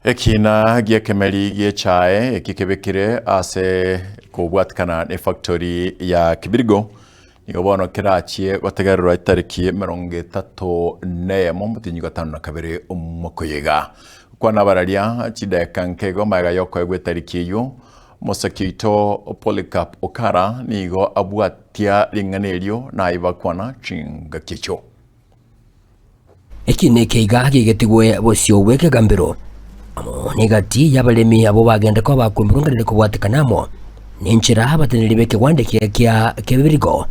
Ekina gia kemeli gia chae ekikebekire ase kubwatkana ne factory ya Kibirigo nigobono kirachie gotegererwa itariki 34 mutinyi gatano na kabere umukoyega kwana bararia chideka nkego maga yoko egwe tariki yo Mosakito Polycarp Okara nigo abwatia ringanerio na ibakwana chinga kicho ekine keiga gigetigwe bosio weke gambiro negati yabalemi abo bagenda ko bakumburunganire kubwatikanamo ninchira bateneri beke wandike kya Kibirigo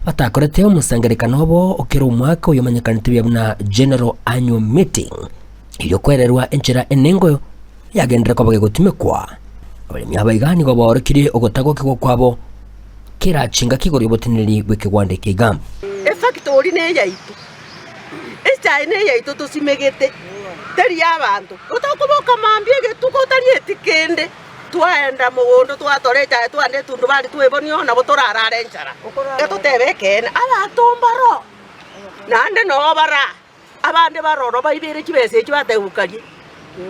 batakorete umusangarekano bo okero umwaka uyomanyakanite byabuna General Annual Meeting iyo kwererwa enchira enengo yagendera ko bage gutumekwa abalemi abaigani go borokire ogotago kiko kwabo kirachinga kigori boteneri beke wandike gam factory ne yaitu ene yaitu tusimegete tari abantu utakuboka mambye tuko tari etikende twaenda mugondo twatoreja twande tundu bali twebonio na botorarare nchara etutebekene abatombaro nande no bara abande baroro baibere kibese kibateukaje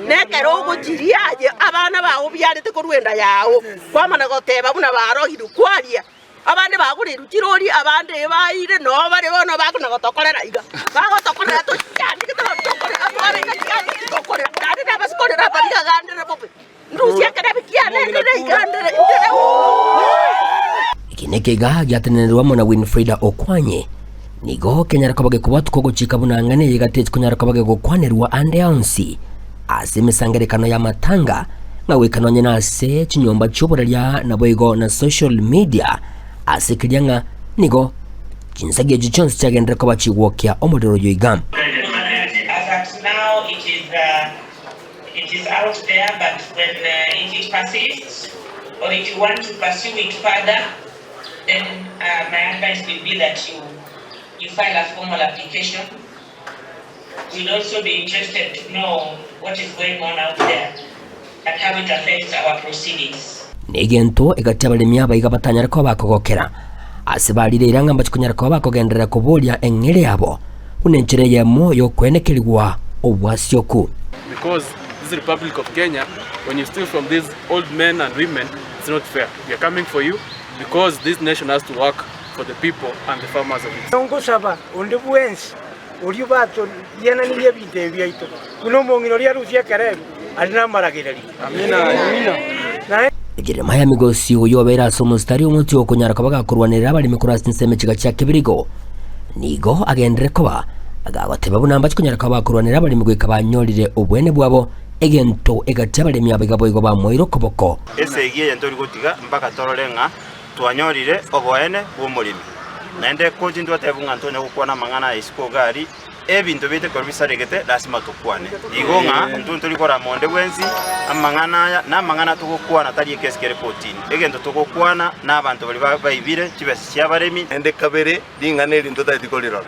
nekero gukiriaje abana bawo byarite ko rwenda yawo kwamana goteba buna barohiru kwaria abande baguriru kirori abande baire no bare bono bakuna gotokorera iga bagotokorera to cyane kitotokore abare kitokore dade nabasikorera bariga gandere bobe ndusia kada bikiane ndere igandere ndere ikineke ga gyatenerwa mona Winfrida Okwanye nigo kenyara kabage kubatu ko gucika bunangane yigatetse kunyara kabage gukwanerwa ande onsi asimisangerekano ya matanga ngawe kanonye nase chinyomba cyobora nabwego na social media asikirianga nigo kinsagiye gichonse cyagendera ko baciwokya omodero yoigam as at now it is out there, but when it persists or if you want to pursue it further, then my advice will be that you file a formal application. We'll also be interested to know what is going on out there and how it affects our proceedings. Negento egatabale abayiga batanyara ko bakogokera asibalire iranga mbachikunyara ko bakogendera kubolya engere yabo unenchire yemo yo kwenekelwa obwasyoku because this is the Republic of Kenya. When you steal from these old men and women, it's not fair. We are coming for you because this nation has to work for the people and the farmers of it. Ngosaba ondebuensi uri bato yana niye bite byaito kuno mongiro lya rusia karebi alina maragirali amina Jeremiah Migosi uyobera asomustari umuti wo kunyara kabaga kurwanira bali mikurasi nseme kiga cya Kibirigo nigo agendere koba agabateba bunamba kunyara kabaga kurwanira bali migwe kabanyorire obwene bwabo egento egatabale myabiga boyigo ba moiro koboko ese igiye ntori gutiga mpaka tororenga twanyorire obwene bw'umurimi nende koji ndwatebunga ntonye gukwana mangana isiko gari ebintu bite ko bisaregete lasima tukwane igonga ntuntu likora monde bwenzi amangana na mangana tukukwana tali keskere potini egento tukukwana n'abantu bali bayibire kibese cyabaremi ende kabere dinganeri ntota itikolira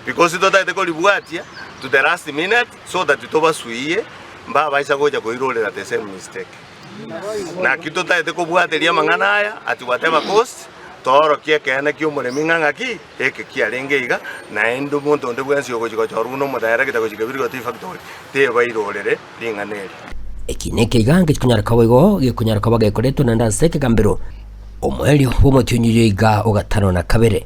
because ntota itikolibuatia to the last minute so that tubasuiye mba baisa goja koirolera the same mistake na kitota itikobwateria mangana aya ati whatever cost toro kia kene kyo muremi ngangaki eke kia rengeiga na endo muntu nde bwensi ogochiko choruno mutayara kita gochika Kibirigo Tea Factory te bairorere ringaneri ekineke igange kunyara kabego gikunyara kabaga ekoreto na ndaseke gambiro omwelio bomotyonyo iga ogatano na kabere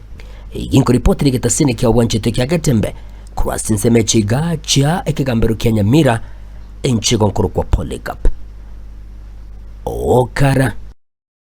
iginko report ligetasine kya obwanchete kya Gatembe kurasi mechiga cha ekigambiro Kenya Mira enchigo nkuru kwa Polycarp Okara